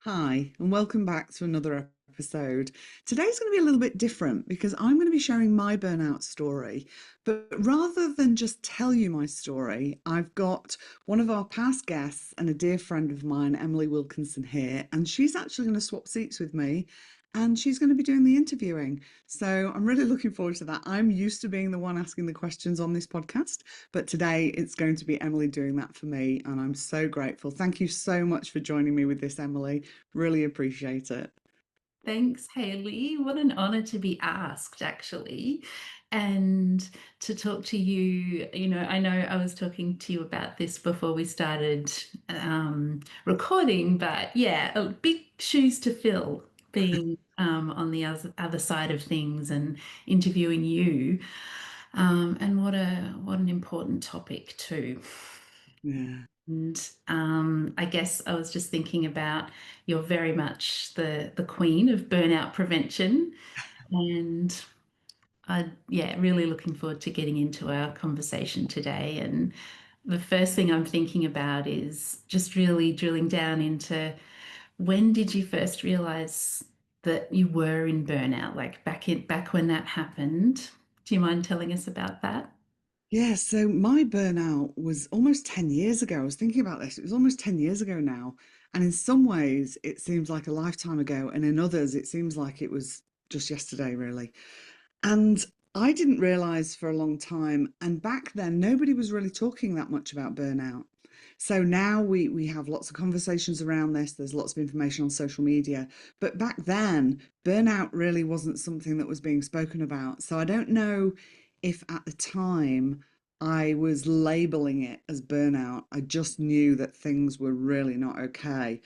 Hi, and welcome back to another episode. Today's going to be a little bit different because I'm going to be sharing my burnout story. But rather than just tell you my story, I've got one of our past guests and a dear friend of mine, Emily Wilkinson, here, and she's actually going to swap seats with me and she's going to be doing the interviewing. So I'm really looking forward to that. I'm used to being the one asking the questions on this podcast, but today it's going to be Emily doing that for me, and I'm so grateful. Thank you so much for joining me with this, Emily. Really appreciate it. Thanks, Hayley. What an honor to be asked, actually, and to talk to you. I know I was talking to you about this before we started recording, but yeah, big shoes to fill being on the other side of things and interviewing you. And what an important topic too. Yeah. And I guess I was just thinking about you're very much the queen of burnout prevention, and yeah, really looking forward to getting into our conversation today. And the first thing I'm thinking about is just really drilling down into when did you first realize that you were in burnout, like back when that happened? Do you mind telling us about that? Yeah, so my burnout was almost 10 years ago. I was thinking about this. It was almost 10 years ago now. And in some ways, it seems like a lifetime ago. And in others, it seems like it was just yesterday, really. And I didn't realize for a long time. And back then, nobody was really talking that much about burnout. So now we have lots of conversations around this. There's lots of information on social media. But back then, burnout really wasn't something that was being spoken about. So I don't know if at the time I was labeling it as burnout. I just knew that things were really not okay.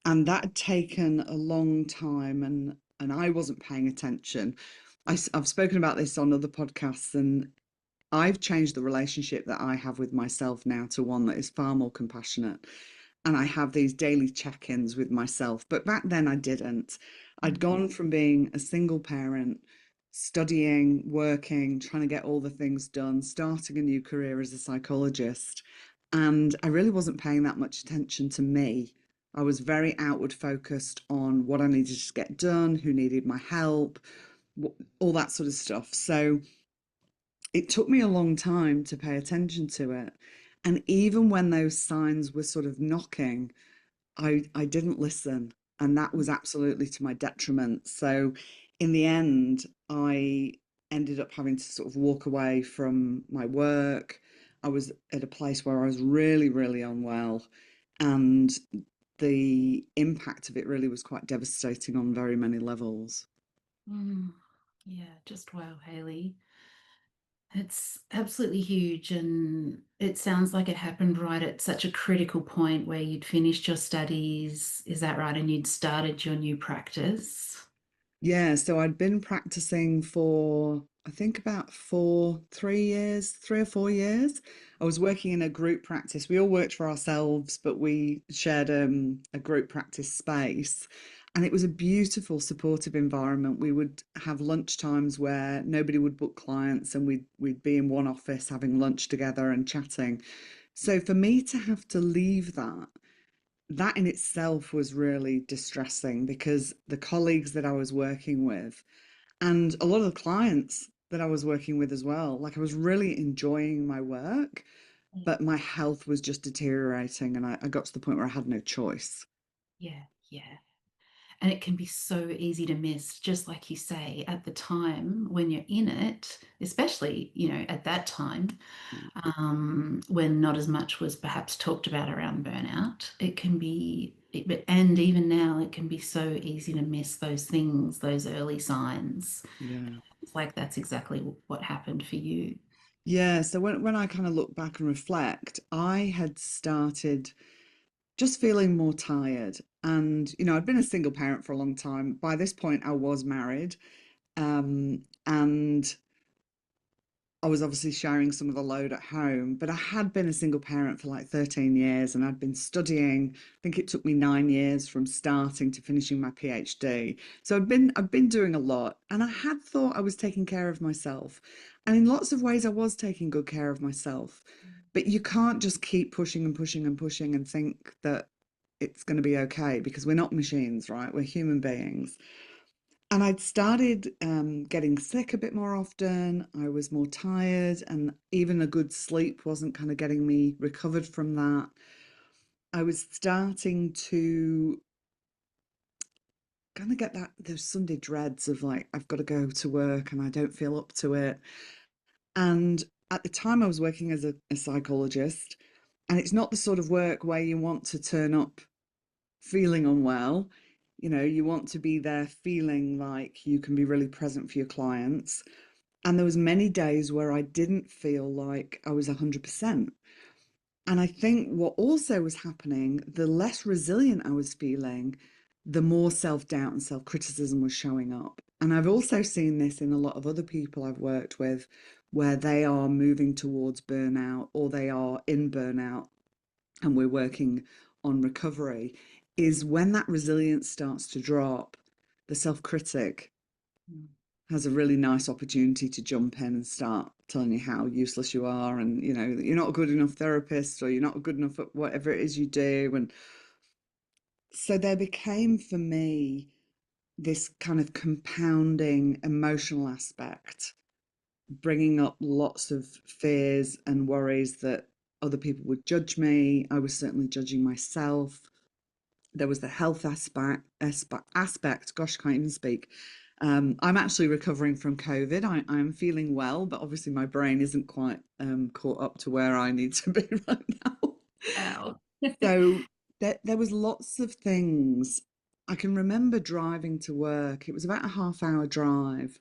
And that had taken a long time, and I wasn't paying attention. Have spoken about this on other podcasts, and I've changed the relationship that I have with myself now to one that is far more compassionate. And I have these daily check ins with myself. But back then I didn't. I'd gone from being a single parent, studying, working, trying to get all the things done, starting a new career as a psychologist. And I really wasn't paying that much attention to me. I was very outward focused on what I needed to get done, who needed my help, all that sort of stuff. So it took me a long time to pay attention to it. And even when those signs were sort of knocking, I didn't listen. And that was absolutely to my detriment. So in the end, I ended up having to sort of walk away from my work. I was at a place where I was really, really unwell. And the impact of it really was quite devastating on very many levels. Mm, yeah, just wow, Hayley. It's absolutely huge, and it sounds like it happened right at such a critical point where you'd finished your studies. Is that right? And you'd started your new practice. Yeah, so I'd been practicing for, I think about 3 years, 3 or 4 years. I was working in a group practice. We all worked for ourselves, but we shared a group practice space. And it was a beautiful, supportive environment. We would have lunch times where nobody would book clients, and we'd be in one office having lunch together and chatting. So for me to have to leave that in itself was really distressing, because the colleagues that I was working with and a lot of the clients that I was working with as well, like I was really enjoying my work, but my health was just deteriorating, and I got to the point where I had no choice. Yeah, yeah. And it can be so easy to miss, just like you say, at the time when you're in it, especially, at that time, when not as much was perhaps talked about around burnout. It can be, and even now, it can be so easy to miss those things, those early signs. Yeah. It's like that's exactly what happened for you. Yeah. So when I kind of look back and reflect, I had started just feeling more tired. And, I'd been a single parent for a long time. By this point, I was married. And I was obviously sharing some of the load at home, but I had been a single parent for like 13 years, and I'd been studying. I think it took me 9 years from starting to finishing my PhD. So I've been doing a lot, and I had thought I was taking care of myself. And in lots of ways I was taking good care of myself. But you can't just keep pushing and pushing and pushing and think that it's going to be okay because we're not machines, right? We're human beings. And I'd started getting sick a bit more often. I was more tired, and even a good sleep wasn't kind of getting me recovered from that. I was starting to kind of get those Sunday dreads of like, I've got to go to work and I don't feel up to it. And at the time, I was working as a psychologist, and it's not the sort of work where you want to turn up feeling unwell. You know, you want to be there feeling like you can be really present for your clients. And there was many days where I didn't feel like I was 100%. And I think what also was happening, the less resilient I was feeling, the more self-doubt and self-criticism was showing up. And I've also seen this in a lot of other people I've worked with, where they are moving towards burnout or they are in burnout and we're working on recovery, is when that resilience starts to drop, the self-critic Mm. has a really nice opportunity to jump in and start telling you how useless you are, and you know that you're not a good enough therapist or you're not good enough at whatever it is you do. And so there became for me this kind of compounding emotional aspect, bringing up lots of fears and worries that other people would judge me. I was certainly judging myself. There was the health aspect. Gosh, I can't even speak. I'm actually recovering from COVID. I'm feeling well, but obviously my brain isn't quite caught up to where I need to be right now. Wow. So there was lots of things. I can remember driving to work. It was about a half-hour drive,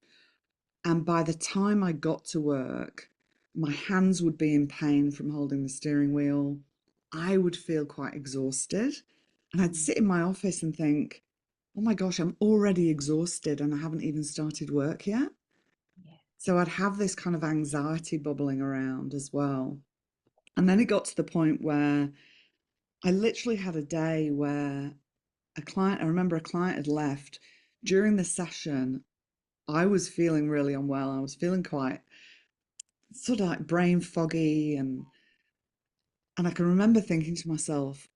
and by the time I got to work, my hands would be in pain from holding the steering wheel. I would feel quite exhausted. And I'd Mm. sit in my office and think, oh my gosh, I'm already exhausted and I haven't even started work yet. Yeah. So I'd have this kind of anxiety bubbling around as well. And then it got to the point where I literally had a day where I remember a client had left. During the session, I was feeling really unwell. I was feeling quite sort of like brain foggy, and I can remember thinking to myself,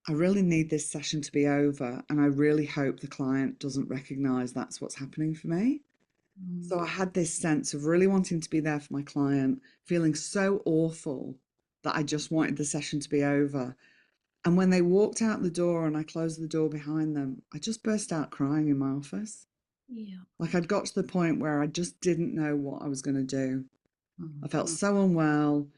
I really need this session to be over, and I really hope the client doesn't recognize that's what's happening for me. So Mm. I had this sense of really wanting to be there for my client, feeling so awful that I just wanted the session to be over. And when they walked out the door and I closed the door behind them, I just burst out crying in my office. Yeah. Like I'd got to the point where I just didn't know what I was going to do. I felt Mm. so unwell.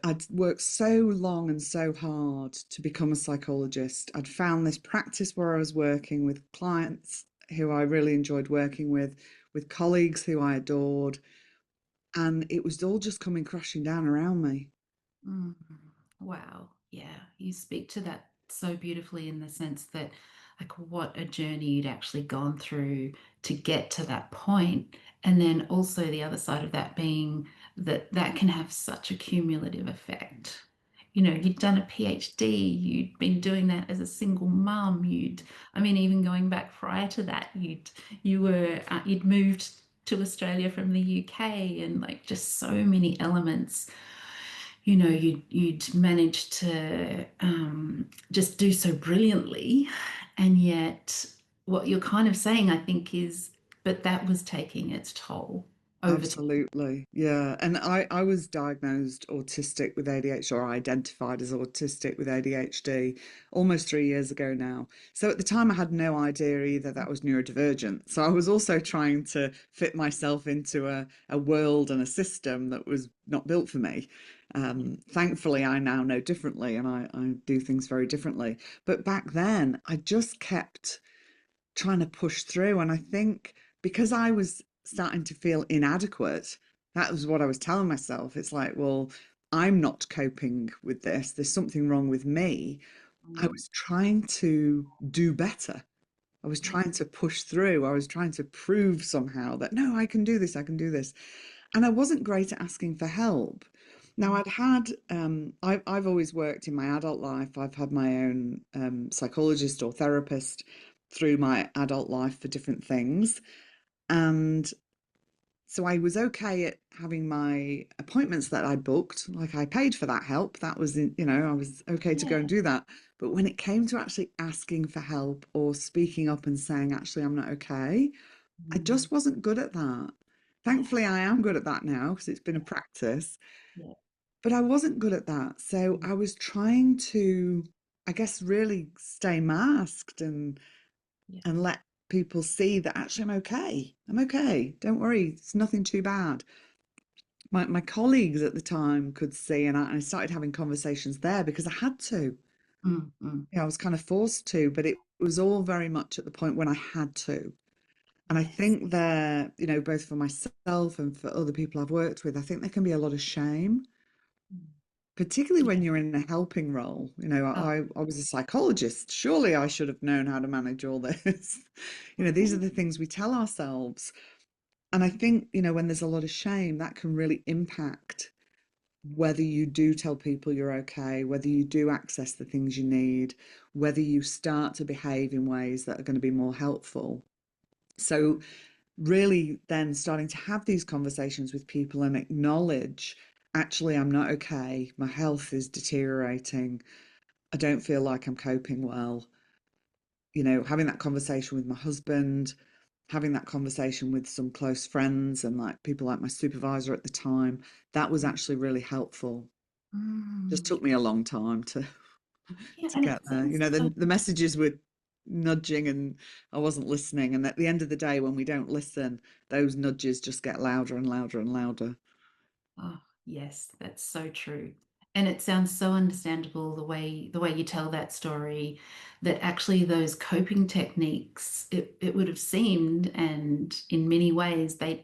I'd worked so long and so hard to become a psychologist. I'd found this practice where I was working with clients who I really enjoyed working with colleagues who I adored, and it was all just coming crashing down around me. Mm. Wow. Yeah. You speak to that so beautifully in the sense that, like, what a journey you'd actually gone through to get to that point. And then also the other side of that being that that can have such a cumulative effect. You know, you'd done a PhD, you'd been doing that as a single mum, I mean, even going back prior to that, you'd moved to Australia from the UK and like just so many elements, you know, you'd managed to just do so brilliantly. And yet, what you're kind of saying, I think, is, but that was taking its toll over time. Absolutely. Yeah. And I was diagnosed autistic with ADHD, or identified as autistic with ADHD almost 3 years ago now. So at the time, I had no idea either that was neurodivergent. So I was also trying to fit myself into a world and a system that was not built for me. Thankfully, I now know differently, and I do things very differently. But back then, I just kept trying to push through. And I think because I was starting to feel inadequate, that was what I was telling myself. It's like, well, I'm not coping with this. There's something wrong with me. I Mm. was trying to do better. I was Yeah. trying to push through. I was trying to prove somehow that no, I can do this, I can do this. And I wasn't great at asking for help. Now, I've always worked in my adult life. I've had my own psychologist or therapist through my adult life for different things. And So I was okay at having my appointments that I booked, like I paid for that help. That was, I was okay to go Yeah. and do that. But when it came to actually asking for help or speaking up and saying, actually, I'm not okay, I Mm, just wasn't good at that. yeah. Thankfully, I am good at that now because it's been a practice, Yeah. but I wasn't good at that. So Mm, I was trying to, I guess, really stay masked yeah. and let people see that actually I'm okay. I'm okay. Don't worry. It's nothing too bad. My colleagues at the time could see, and I started having conversations there because I had to. Mm, mm, I was kind of forced to, but it was all very much at the point when I had to. And I yes. think there, both for myself and for other people I've worked with, I think there can be a lot of shame, Mm, particularly yeah. when you're in a helping role. Oh, I was a psychologist. Surely I should have known how to manage all this. These are the things we tell ourselves. And I think, when there's a lot of shame, that can really impact whether you do tell people you're okay, whether you do access the things you need, whether you start to behave in ways that are going to be more helpful. So, really, then starting to have these conversations with people and acknowledge, actually, I'm not okay. My health is deteriorating. I don't feel like I'm coping well. Having that conversation with my husband, having that conversation with some close friends and like people like my supervisor at the time, that was actually really helpful. Just mm. took me a long time to Yeah, to and get it there. sounds so. The messages were nudging and I wasn't listening. And at the end of the day, when we don't listen, those nudges just get louder and louder and louder. Oh, yes, that's so true. And it sounds so understandable the way you tell that story, that actually those coping techniques, it would have seemed, and in many ways they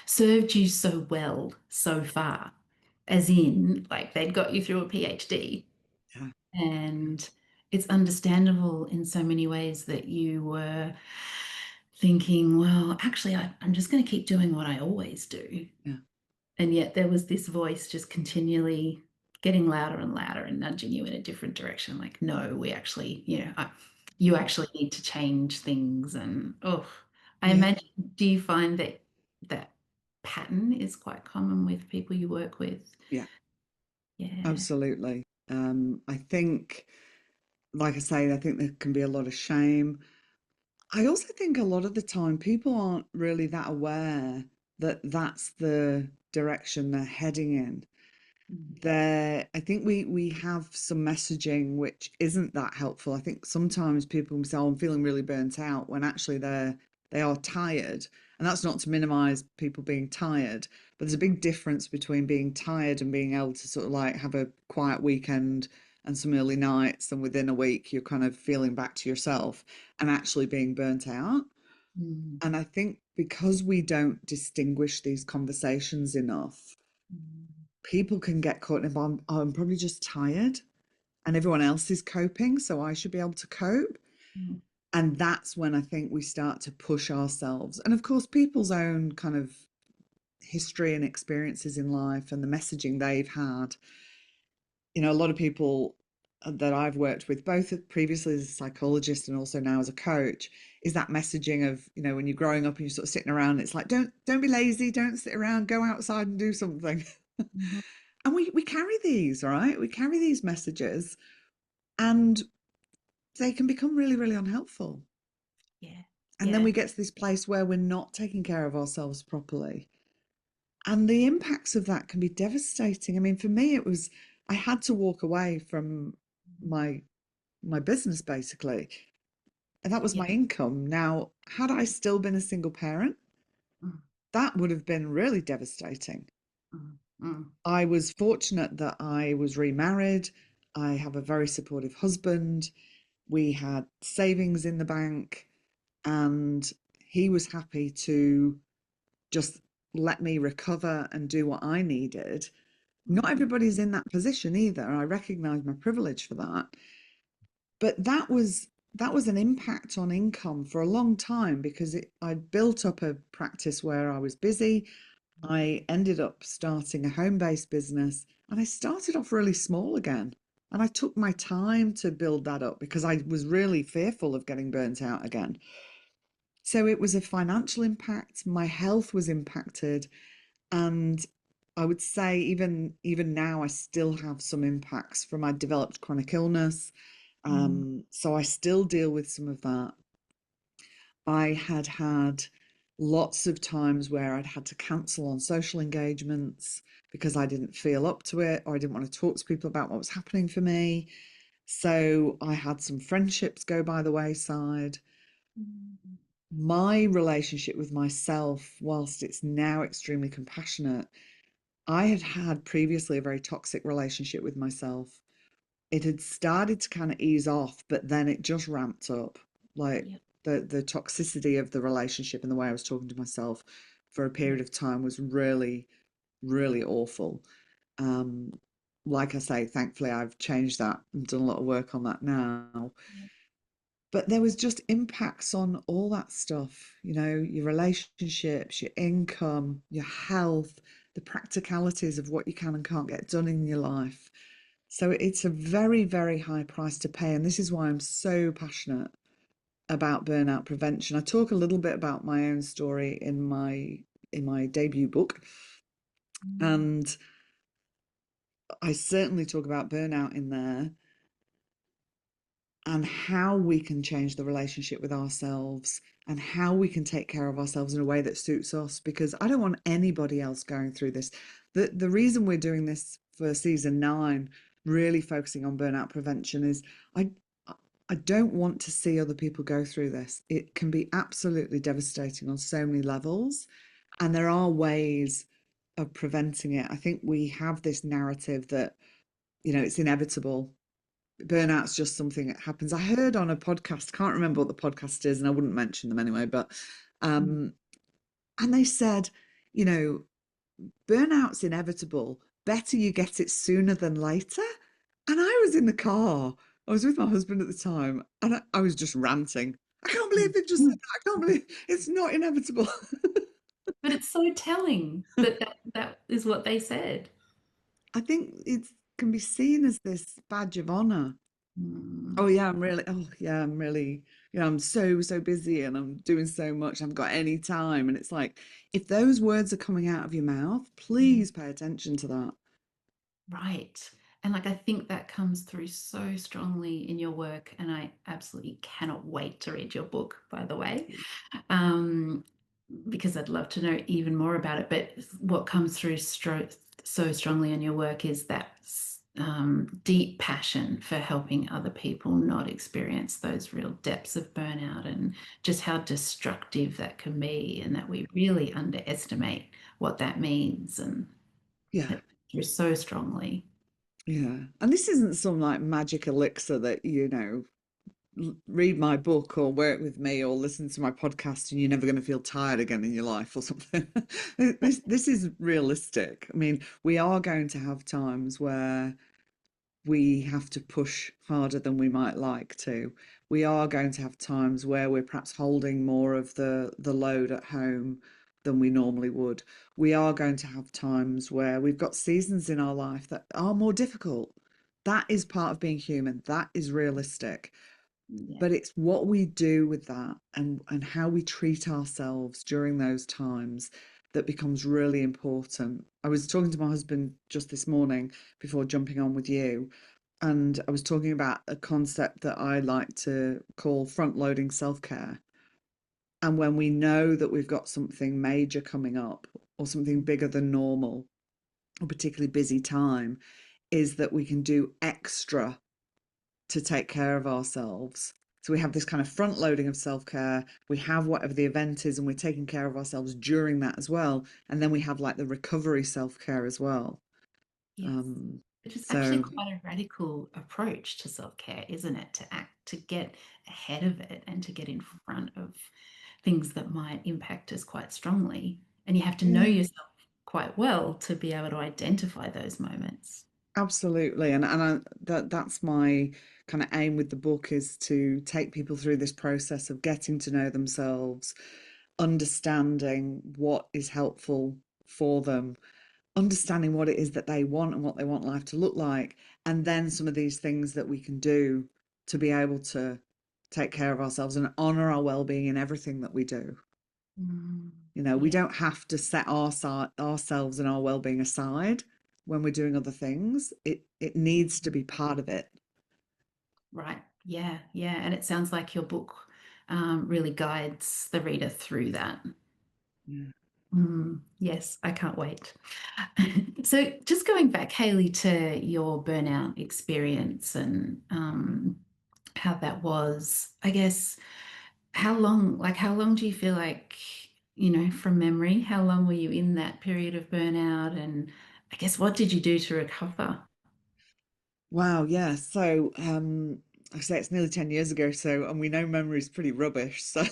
served you so well so far, as in like they'd got you through a PhD. Yeah, And it's understandable in so many ways that you were thinking, well, actually, I'm just going to keep doing what I always do. yeah, And yet there was this voice just continually getting louder and louder and nudging you in a different direction. Like, no, we actually, you yeah, actually need to change things. And oh, I yeah, imagine, do you find that that pattern is quite common with people you work with? yeah, Yeah. absolutely. I think, like I say, I think there can be a lot of shame. I also think a lot of the time people aren't really that aware that that's the direction they're heading in. Mm, I think we have some messaging which isn't that helpful. I think sometimes people say, "Oh, I'm feeling really burnt out," when actually they are tired. And that's not to minimize people being tired, but there's a big difference between being tired and being able to sort of like have a quiet weekend and some early nights, and within a week you're kind of feeling back to yourself and actually being burnt out. mm, And I think because we don't distinguish these conversations enough, mm, people can get caught in, I'm probably just tired and everyone else is coping, so I should be able to cope. mm, And that's when I think we start to push ourselves. And of course, people's own kind of history and experiences in life and the messaging they've had. A lot of people that I've worked with, both previously as a psychologist and also now as a coach, is that messaging of, when you're growing up and you're sort of sitting around, it's like, don't be lazy, don't sit around, go outside and do something. mhm. And we carry these, right? We carry these messages and they can become really, really unhelpful. Yeah. And then Yeah. we get to this place where we're not taking care of ourselves properly. And the impacts of that can be devastating. I mean, for me, I had to walk away from my my business basically. And that was Yeah. my income. Now, had I still been a single parent, Mm, that would have been really devastating. mm, mm, I was fortunate that I was remarried. I have a very supportive husband. We had savings in the bank, and he was happy to just let me recover and do what I needed. Not mm, everybody's in that position either. I recognize my privilege for that. But that was an impact on income for a long time because I built up a practice where I was busy. I ended up starting a home-based business and I started off really small again. And I took my time to build that up because I was really fearful of getting burnt out again. So it was a financial impact. My health was impacted, and I would say even now I still have some impacts from my developed chronic illness. Mm, So I still deal with some of that. I had lots of times where I'd had to cancel on social engagements because I didn't feel up to it or I didn't want to talk to people about what was happening for me. So I had some friendships go by the wayside. mm, My relationship with myself, whilst it's now extremely compassionate, I had had previously a very toxic relationship with myself. It had started to kind of ease off, but then it just ramped up. Like yeah, the toxicity of the relationship and the way I was talking to myself for a period of time was really, really awful. Um, like I say, thankfully I've changed that and done a lot of work on that now. yeah, But there was just impacts on all that stuff, your relationships, your income, your health, the practicalities of what you can and can't get done in your life. So it's a very, very high price to pay. And this is why I'm so passionate about burnout prevention. I talk a little bit about my own story in my debut book. mm, And I certainly talk about burnout in there and how we can change the relationship with ourselves and how we can take care of ourselves in a way that suits us, because I don't want anybody else going through this. The reason we're doing this for season 9, really focusing on burnout prevention, is I I don't want to see other people go through this. It can be absolutely devastating on so many levels, and there are ways of preventing it. I think we have this narrative that it's inevitable. Burnout's just something that happens. I heard on a podcast, can't remember what the podcast is, and I wouldn't mention them anyway, but mm, and they said, you know, burnout's inevitable. Better you get it sooner than later. And I was in the car. I was with my husband at the time, and I was just ranting. I can't believe mm. they just said that. I can't believe it's not inevitable. But it's so telling that that is what they said. I think it can be seen as this badge of honor. Mm, Oh yeah, I'm really, I'm so busy and I'm doing so much. I haven't got any time. And it's like, if those words are coming out of your mouth, mm. please pay attention to that. Right. And like I think that comes through so strongly in your work, and I absolutely cannot wait to read your book, by the way, um, because I'd love to know even more about it. But what comes through so strongly in your work is that deep passion for helping other people not experience those real depths of burnout and just how destructive that can be, and that we really underestimate what that means. And Yeah, it through so strongly. yeah. And this isn't some like magic elixir that, read my book or work with me or listen to my podcast and you're never going to feel tired again in your life or something. This is realistic. I mean, we are going to have times where we have to push harder than we might like to. We are going to have times where we're perhaps holding more of the load at home than we normally would. We are going to have times where we've got seasons in our life that are more difficult. That is part of being human. That is realistic. Yeah. But it's what we do with that and how we treat ourselves during those times that becomes really important. I was talking to my husband just this morning before jumping on with you, and I was talking about a concept that I like to call front loading self care. And when we know that we've got something major coming up or something bigger than normal, or particularly busy time, is that we can do extra to take care of ourselves. So we have this kind of front loading of self care. We have whatever the event is, and we're taking care of ourselves during that as well. And then we have like the recovery self care as well. Yes. Um, Which is actually so quite a radical approach to self-care, isn't it? To get ahead of it and to get in front of things that might impact us quite strongly. And you have to know yeah, yourself quite well to be able to identify those moments. absolutely. That's my kind of aim with the book, is to take people through this process of getting to know themselves, understanding what is helpful for them, understanding what it is that they want and what they want life to look like, and then some of these things that we can do to be able to take care of ourselves and honor our well-being in everything that we do. Mm, We yeah, don't have to set ourselves and our well-being aside when we're doing other things. It needs to be part of it. right. Yeah, yeah. And it sounds like your book really guides the reader through that. Yeah. Yes, I can't wait. So, just going back, Hayley, to your burnout experience and how that was, I guess, how long do you feel like, from memory, how long were you in that period of burnout? And I guess, what did you do to recover? Wow, yeah. So, I say it's nearly 10 years ago, so, and we know memory's pretty rubbish, so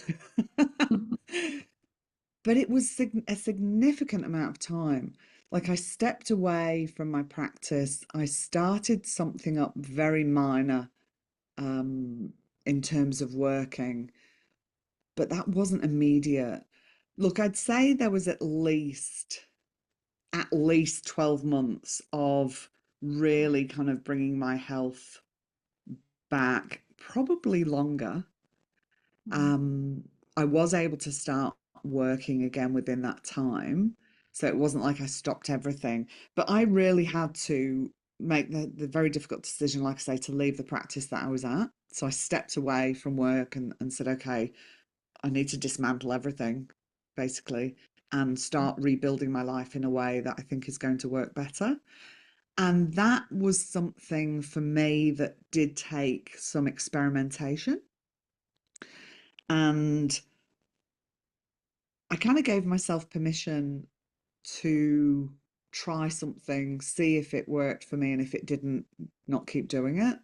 but it was a significant amount of time. Like I stepped away from my practice. I started something up very minor, um, in terms of working, but that wasn't immediate. Look, I'd say there was at least 12 months of really kind of bringing my health back, probably longer. Um, I was able to start working again within that time. So it wasn't like I stopped everything, but I really had to make the very difficult decision, like I say, to leave the practice that I was at. So I stepped away from work and said, okay, I need to dismantle everything, basically, and start rebuilding my life in a way that I think is going to work better. And that was something for me that did take some experimentation. And I kind of gave myself permission to try something, see if it worked for me, and if it didn't, not keep doing it.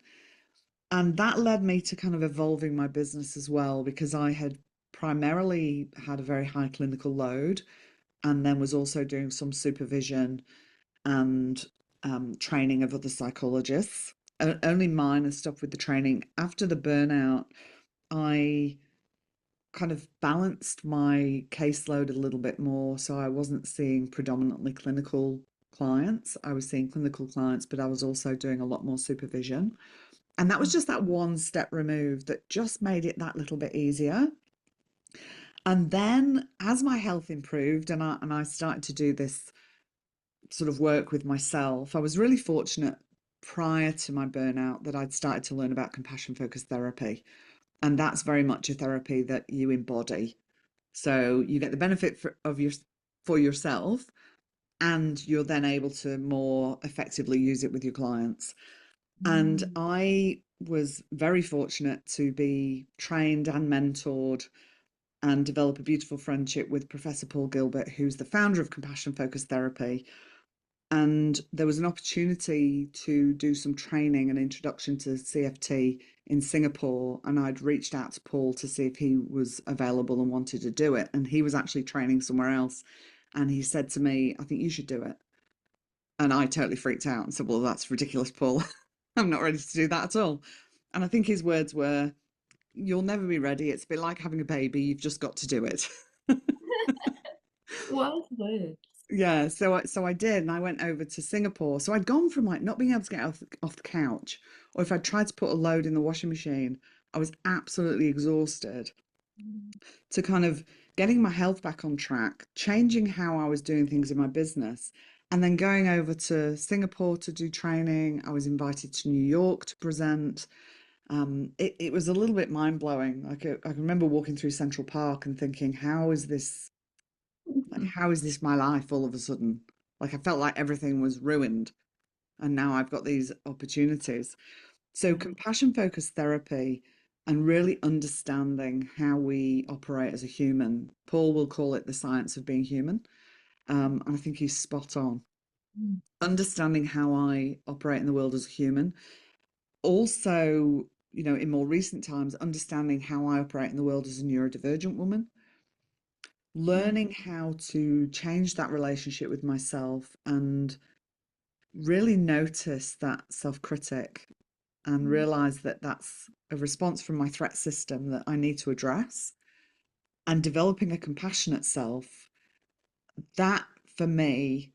And that led me to kind of evolving my business as well, because I had primarily had a very high clinical load and then was also doing some supervision and training of other psychologists. Only minor stuff with the training. After the burnout, I kind of balanced my caseload a little bit more. So I wasn't seeing predominantly clinical clients. I was seeing clinical clients, but I was also doing a lot more supervision. And that was just that one step removed that just made it that little bit easier. And then as my health improved and I started to do this sort of work with myself, I was really fortunate prior to my burnout that I'd started to learn about compassion focused therapy. And that's very much a therapy that you embody. So you get the benefit for yourself, and you're then able to more effectively use it with your clients. And Mm, I was very fortunate to be trained and mentored and develop a beautiful friendship with Professor Paul Gilbert, who's the founder of Compassion Focused Therapy. And there was an opportunity to do some training and introduction to CFT in Singapore. And I'd reached out to Paul to see if he was available and wanted to do it. And he was actually training somewhere else. And he said to me, I think you should do it. And I totally freaked out and said, well, that's ridiculous, Paul. I'm not ready to do that at all. And I think his words were, you'll never be ready. It's a bit like having a baby. You've just got to do it. wise words. Yeah, so I did, and I went over to Singapore. So I'd gone from like not being able to get off the couch, or if I tried to put a load in the washing machine, I was absolutely exhausted, to kind of getting my health back on track, changing how I was doing things in my business, and then going over to Singapore to do training. I was invited to New York to present. It was a little bit mind blowing. Like I remember walking through Central Park and thinking, how is this my life all of a sudden? Like I felt like everything was ruined, and now I've got these opportunities. So compassion focused therapy and really understanding how we operate as a human. Paul will call it the science of being human. And I think he's spot on. Understanding how I operate in the world as a human. Also, in more recent times, understanding how I operate in the world as a neurodivergent woman, learning how to change that relationship with myself and really notice that self critic and realize that that's a response from my threat system that I need to address, and developing a compassionate self. That for me,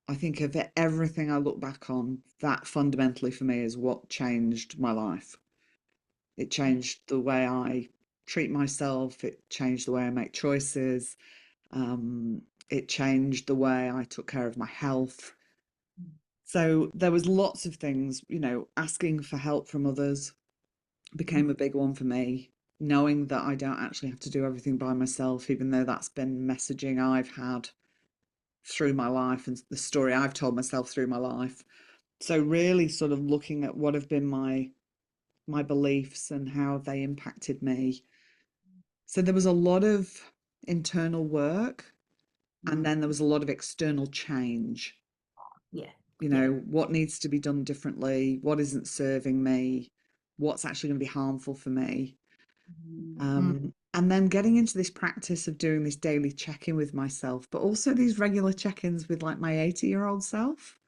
I think of everything I look back on, that fundamentally for me is what changed my life. It changed the way I treat myself. It changed the way I make choices. Um, it changed the way I took care of my health. So there was lots of things, asking for help from others became a big one for me. Knowing that I don't actually have to do everything by myself, even though that's been messaging I've had through my life and the story I've told myself through my life. So really sort of looking at what have been my beliefs and how they impacted me. So there was a lot of internal work and Mm. then there was a lot of external change. Yeah. Yeah. What needs to be done differently, what isn't serving me, what's actually going to be harmful for me. Mm. And then getting into this practice of doing this daily check-in with myself, but also these regular check-ins with like my 80-year-old self,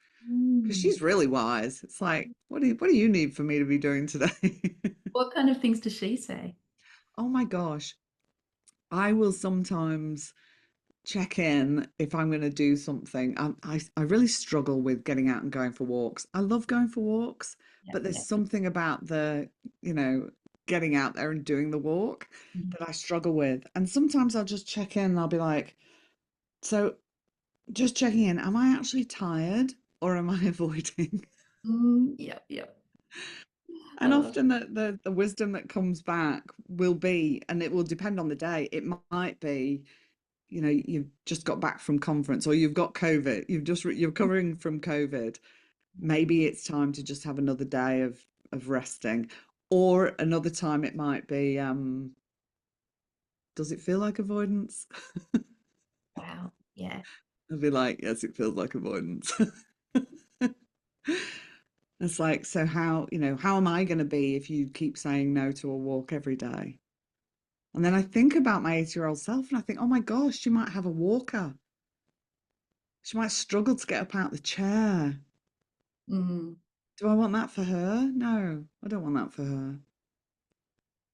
because Mm. she's really wise. It's like, what do you need for me to be doing today? What kind of things does she say? Oh my gosh. I will sometimes check in if I'm going to do something. I really struggle with getting out and going for walks. I love going for walks, Yeah. but there's Yeah. something about you know, getting out there and doing the walk Mm. that I struggle with. And sometimes I'll just check in and I'll be like, so just checking in, am I actually tired or am I avoiding? Yep. Yep. And often the wisdom that comes back will be, and it will depend on the day, it might be, you've just got back from conference or you've got COVID, you're recovering from COVID. Maybe it's time to just have another day of resting. Or another time it might be, does it feel like avoidance? Wow. Yeah. I'll be like, yes, it feels like avoidance. It's like, so how am I going to be if you keep saying no to a walk every day? And then I think about my 80-year-old self and I think, oh my gosh, she might have a walker. She might struggle to get up out the chair. Mm. Do I want that for her? No, I don't want that for her.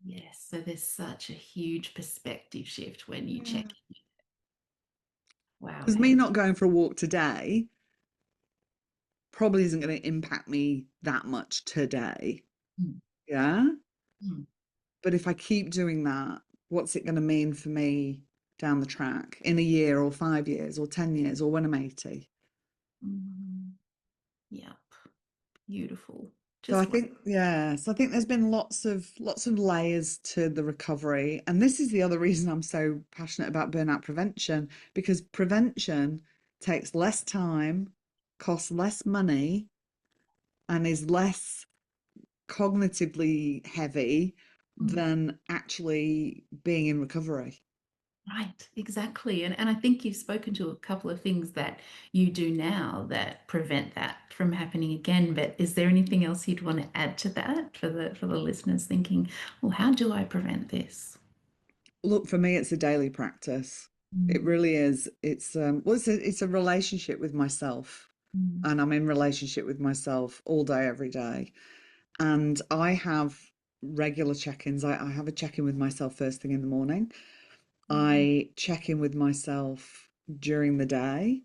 Yes. So there's such a huge perspective shift when you check Yeah. in. Wow, Because me Hayley. not going for a walk today probably isn't going to impact me that much today. Mm. Yeah. Mm. But if I keep doing that, what's it going to mean for me down the track in a year or 5 years or 10 years or when I'm 80? Mm. Yep. Beautiful. So I Just what? think, yeah, so I think there's been lots of layers to the recovery. And this is the other reason I'm so passionate about burnout prevention, because prevention takes less time, costs less money, and is less cognitively heavy Mm. than actually being in recovery. Right, exactly. And I think you've spoken to a couple of things that you do now that prevent that from happening again. But is there anything else you'd want to add to that for the listeners thinking, well, how do I prevent this? Look, for me, it's a daily practice. It Mm. really is. It's a relationship with myself, Mm. and I'm in relationship with myself all day, every day. And I have regular check-ins. I have a check-in with myself first thing in the morning. Mm. I check in with myself during the day.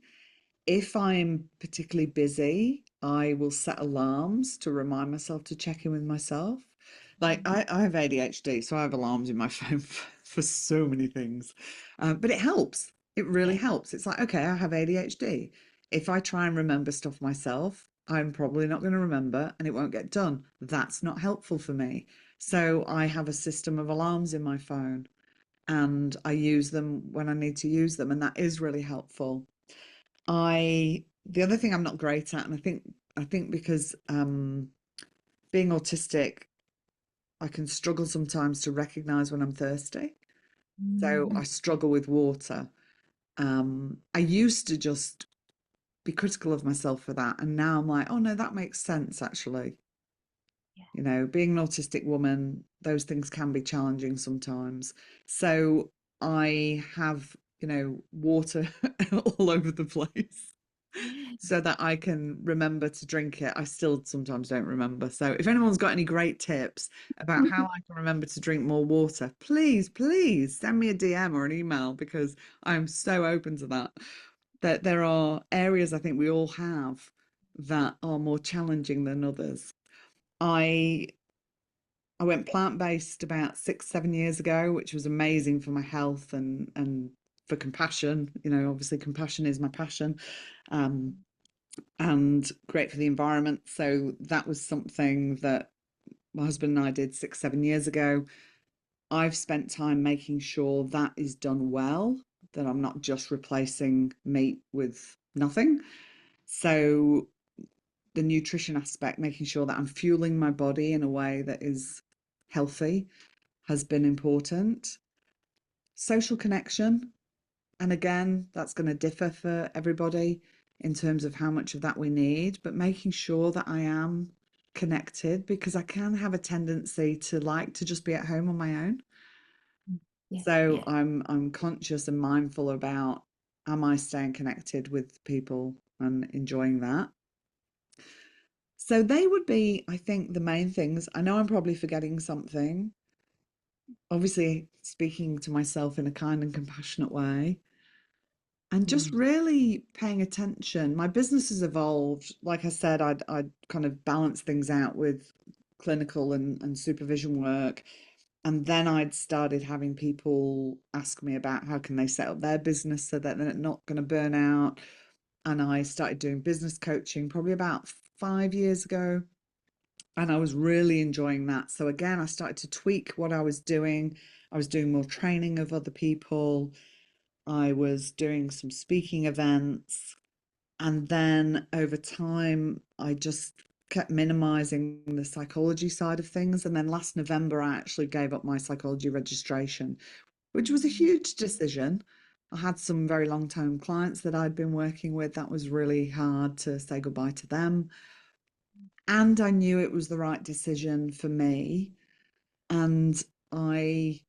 If I'm particularly busy, I will set alarms to remind myself to check in with myself. Like I have ADHD, so I have alarms in my phone for so many things. But it helps. It really Yeah. helps. It's like, okay, I have ADHD. If I try and remember stuff myself, I'm probably not going to remember and it won't get done. That's not helpful for me. So I have a system of alarms in my phone and I use them when I need to use them. And that is really helpful. The other thing I'm not great at, and I think because being autistic, I can struggle sometimes to recognize when I'm thirsty. So Mm. I struggle with water. I used to just be critical of myself for that, and now I'm like, oh no, that makes sense actually. Yeah. Being an autistic woman, those things can be challenging sometimes. So I have, water all over the place, Yeah. so that I can remember to drink it. I still sometimes don't remember. So if anyone's got any great tips about how I can remember to drink more water, please send me a DM or an email because I'm so open to that. That there are areas I think we all have that are more challenging than others. I I went plant-based about 6, 7 years ago, which was amazing for my health and for compassion. Obviously compassion is my passion, um, and great for the environment. So that was something that my husband and I did 6, 7 years ago. I've spent time making sure that is done well, that I'm not just replacing meat with nothing. So the nutrition aspect, making sure that I'm fueling my body in a way that is healthy, has been important. Social connection, and again, that's going to differ for everybody in terms of how much of that we need, but making sure that I am connected, because I can have a tendency to like to just be at home on my own. Yeah, So yeah. I'm conscious and mindful about, am I staying connected with people and enjoying that? So they would be, I think, the main things. I know I'm probably forgetting something. Obviously, speaking to myself in a kind and compassionate way, and just Mm, really paying attention. My business has evolved. Like I said, I'd kind of balance things out with clinical and supervision work. And then I'd started having people ask me about how can they set up their business so that they're not going to burn out. And I started doing business coaching probably about 5 years ago. And I was really enjoying that. So again, I started to tweak what I was doing. I was doing more training of other people. I was doing some speaking events. And then over time, I just kept minimizing the psychology side of things. And then last November, I actually gave up my psychology registration, which was a huge decision. I had some very long-term clients that I'd been working with. That was really hard to say goodbye to them. And I knew it was the right decision for me. And I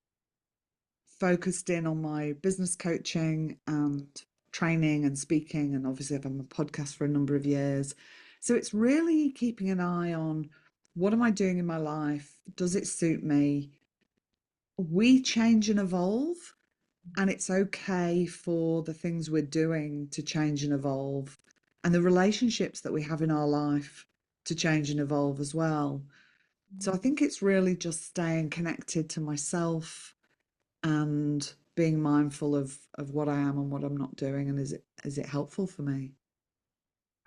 focused in on my business coaching and training and speaking. And obviously, I've done a podcast for a number of years. So it's really keeping an eye on, what am I doing in my life? Does it suit me? We change and evolve, and it's okay for the things we're doing to change and evolve, and the relationships that we have in our life to change and evolve as well. So I think it's really just staying connected to myself and being mindful of what I am and what I'm not doing, and is it helpful for me?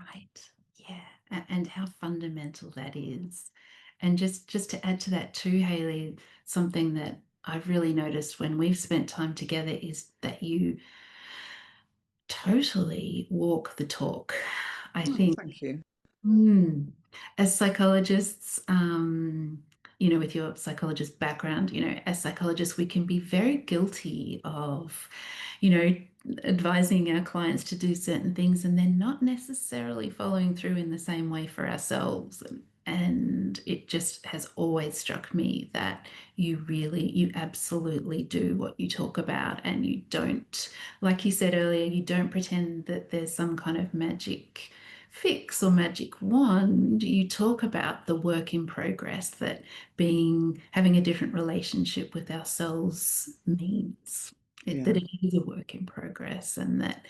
right. Yeah. And how fundamental that is. And just to add to that too, Hayley, something that I've really noticed when we've spent time together is that you totally walk the talk. I Oh, think. thank you. Mm. As psychologists, with your psychologist background, as psychologists, we can be very guilty of, you know, advising our clients to do certain things and then not necessarily following through in the same way for ourselves. And it just has always struck me that you absolutely do what you talk about, and you don't, like you said earlier, you don't pretend that there's some kind of magic fix or magic wand. You talk about the work in progress that having a different relationship with ourselves means. That Yeah, it is a work in progress, and that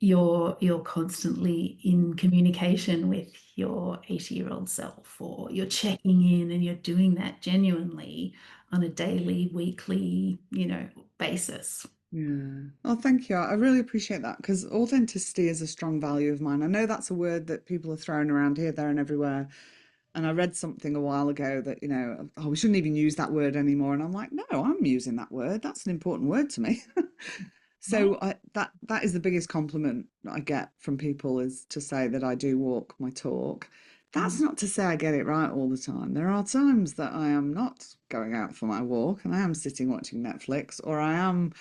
you're constantly in communication with your 80-year-old self, or you're checking in and you're doing that genuinely on a daily, weekly, basis. yeah. Oh, thank you. I really appreciate that, because authenticity is a strong value of mine. I know that's a word that people are throwing around here, there, and everywhere. And I read something a while ago that, oh, we shouldn't even use that word anymore. And I'm like, no, I'm using that word. That's an important word to me. Right. So that is the biggest compliment I get from people, is to say that I do walk my talk. That's Mm, not to say I get it right all the time. There are times that I am not going out for my walk and I am sitting watching Netflix, or I am,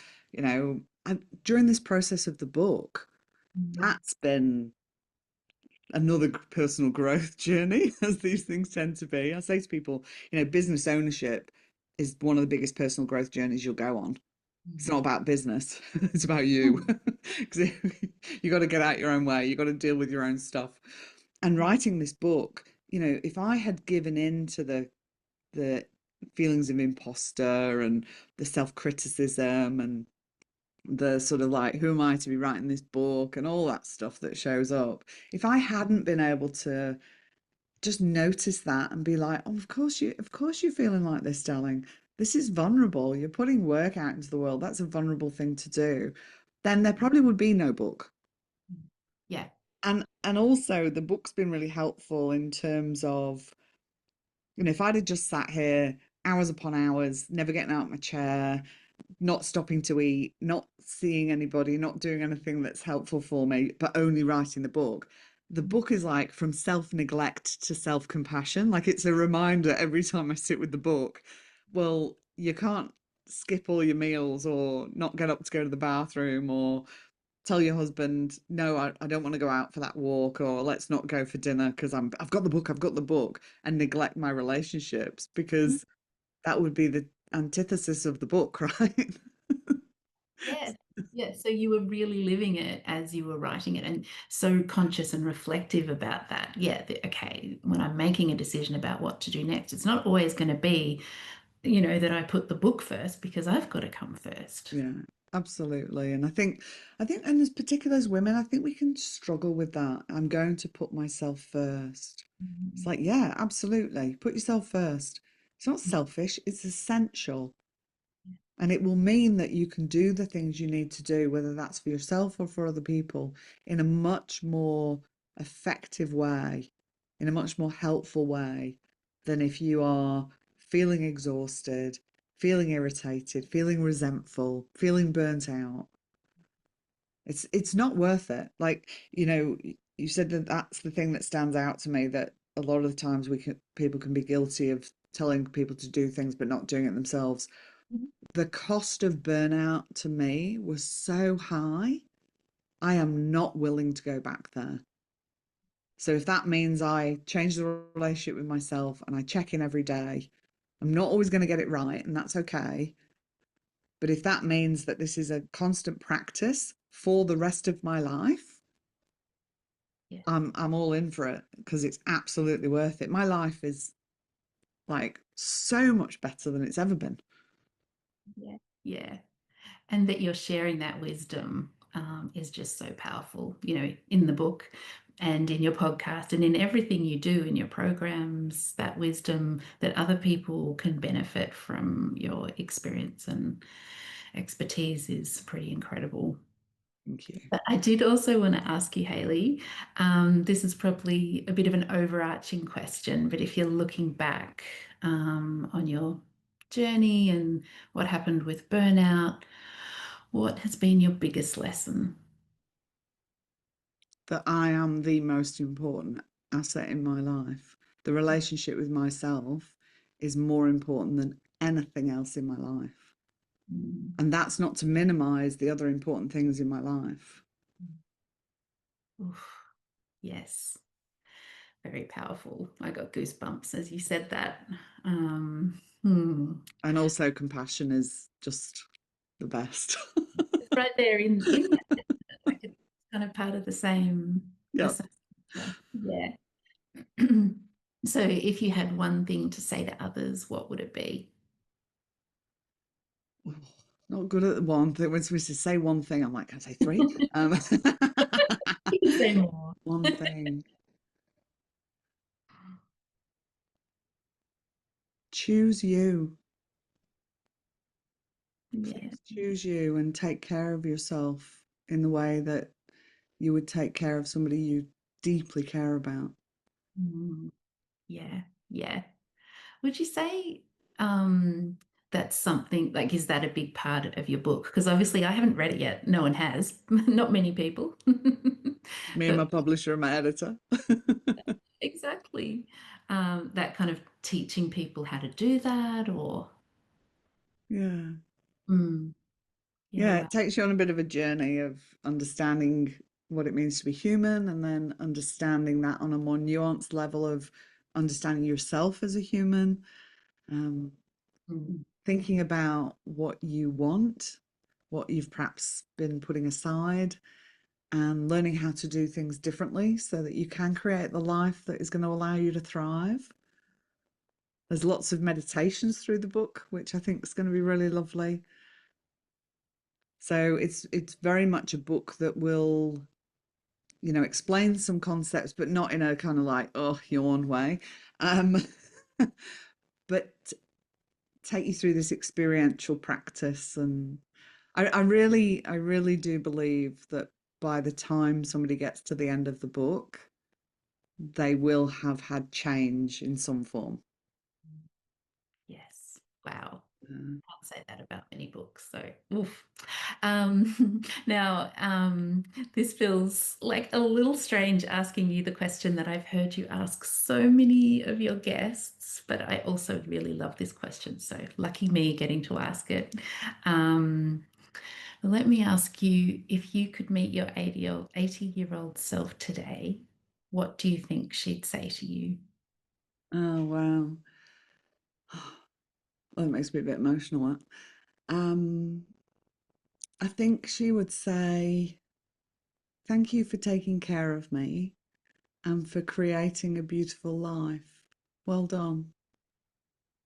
during this process of the book, mm, that's been another personal growth journey, as these things tend to be. I say to people, business ownership is one of the biggest personal growth journeys you'll go on. It's not about business, it's about you. mm, Because you got to get out your own way, you got to deal with your own stuff. And writing this book, if I had given in to the feelings of imposter and the self-criticism and the sort of like, who am I to be writing this book and all that stuff that shows up, if I hadn't been able to just notice that and be like, oh, of course you're feeling like this, darling. This is vulnerable. You're putting work out into the world. That's a vulnerable thing to do. Then there probably would be no book. Yeah. And also the book's been really helpful in terms of, if I'd have just sat here hours upon hours, never getting out of my chair, not stopping to eat, not seeing anybody, not doing anything that's helpful for me, but only writing the book. The book is like from self neglect to self compassion. Like it's a reminder every time I sit with the book. Well, you can't skip all your meals or not get up to go to the bathroom or tell your husband, no, I don't want to go out for that walk or let's not go for dinner because I've got the book, I've got the book, and neglect my relationships because that would be the antithesis of the book, right? Yeah. Yeah. So you were really living it as you were writing it and so conscious and reflective about that. Yeah. Okay. When I'm making a decision about what to do next, it's not always going to be, that I put the book first because I've got to come first. Yeah, absolutely. And I think, and as particular as women, I think we can struggle with that. I'm going to put myself first. It's Mhm. like, yeah, absolutely. Put yourself first. It's not selfish, it's essential. And it will mean that you can do the things you need to do, whether that's for yourself or for other people, in a much more effective way, in a much more helpful way than if you are feeling exhausted, feeling irritated, feeling resentful, feeling burnt out. It's not worth it. Like, you said that that's the thing that stands out to me, that a lot of the times people can be guilty of telling people to do things but not doing it themselves. The cost of burnout to me was so high. I am not willing to go back there. So if that means I change the relationship with myself and I check in every day, I'm not always going to get it right, and that's okay. But if that means that this is a constant practice for the rest of my life, Yeah. I'm all in for it because it's absolutely worth it. My life is like so much better than it's ever been. Yeah. Yeah. And that you're sharing that wisdom is just so powerful, in the book and in your podcast and in everything you do in your programs, that wisdom that other people can benefit from your experience and expertise is pretty incredible. Thank you. But I did also want to ask you, Hayley, this is probably a bit of an overarching question, but if you're looking back on your journey and what happened with burnout, what has been your biggest lesson? That I am the most important asset in my life. The relationship with myself is more important than anything else in my life. Mm. And that's not to minimize the other important things in my life. Oof. Yes, very powerful. I got goosebumps as you said that. And also, compassion is just the best. It's right there in that, like it's kind of part of the Yeah. same picture. Yeah. So if you had one thing to say to others, what would it be? Not good at one thing. When somebody says say one thing, I'm like, can I say three? You can say more. One thing. Choose you. Yeah. Please choose you and take care of yourself in the way that you would take care of somebody you deeply care about. Mm, yeah. Yeah. Would you say that's something like, is that a big part of your book? Because obviously I haven't read it yet. No one has, not many people. Me and my But publisher and my editor. exactly, that kind of teaching people how to do that or, Yeah. mm, yeah, Yeah, wow. it takes you on a bit of a journey of understanding what it means to be human and then understanding that on a more nuanced level of understanding yourself as a human, um, Mm, thinking about what you want, what you've perhaps been putting aside, and learning how to do things differently so that you can create the life that is going to allow you to thrive. There's lots of meditations through the book, which I think is going to be really lovely. So it's very much a book that will explain some concepts, but not in a kind of like, oh, yawn way. Um, but take you through this experiential practice. And I really do believe that by the time somebody gets to the end of the book, they will have had change in some form. Yes. Wow. Uh, Can't say that about many books. So, oof. Now, this feels like a little strange asking you the question that I've heard you ask so many of your guests, but I also really love this question. So, lucky me getting to ask it. Um, Let me ask you, if you could meet your 80-year-old self today, what do you think she'd say to you? oh wow. Well, it makes me a bit emotional. I think she would say, "Thank you for taking care of me and for creating a beautiful life. Well done."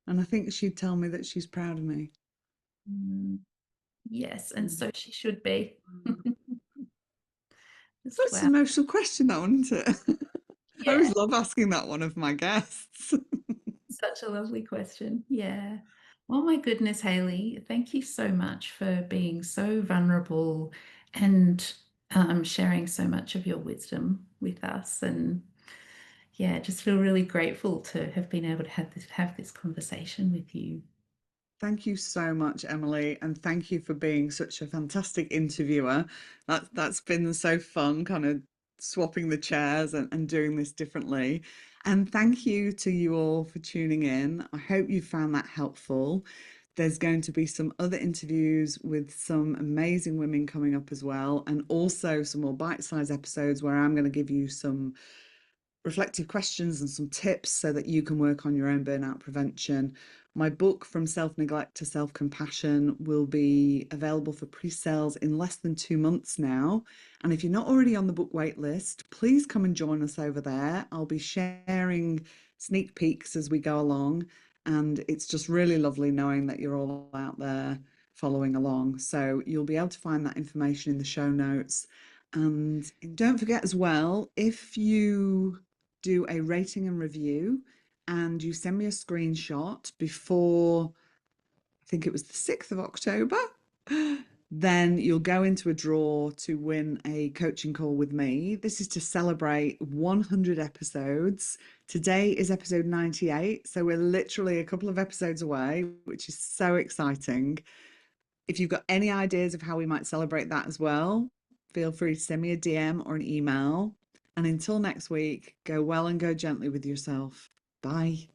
And I think she'd tell me that she's proud of me. Mm, yes, and Mm. so she should be. Just Such an wow. emotional question, that one, isn't it? I Yeah, always love asking that one of my guests. such a lovely question. Yeah. Oh my goodness, Hayley, thank you so much for being so vulnerable and sharing so much of your wisdom with us. And yeah, just feel really grateful to have been able to have this conversation with you. Thank you so much, Emily, and thank you for being such a fantastic interviewer. That's been so fun, kind of swapping the chairs and doing this differently. And thank you to you all for tuning in. I hope you found that helpful. There's going to be some other interviews with some amazing women coming up as well, and also some more bite-sized episodes where I'm going to give you some reflective questions and some tips so that you can work on your own burnout prevention. My book, From Self Neglect to Self Compassion, will be available for pre sales in less than 2 months now. And if you're not already on the book wait list, please come and join us over there. I'll be sharing sneak peeks as we go along. And it's just really lovely knowing that you're all out there following along. So you'll be able to find that information in the show notes. And don't forget as well, if you do a rating and review and you send me a screenshot before, I think it was the 6th of October, then you'll go into a draw to win a coaching call with me. This is to celebrate 100 episodes. Today is episode 98, so we're literally a couple of episodes away, which is so exciting. If you've got any ideas of how we might celebrate that as well, feel free to send me a DM or an email. And until next week, go well and go gently with yourself. Bye.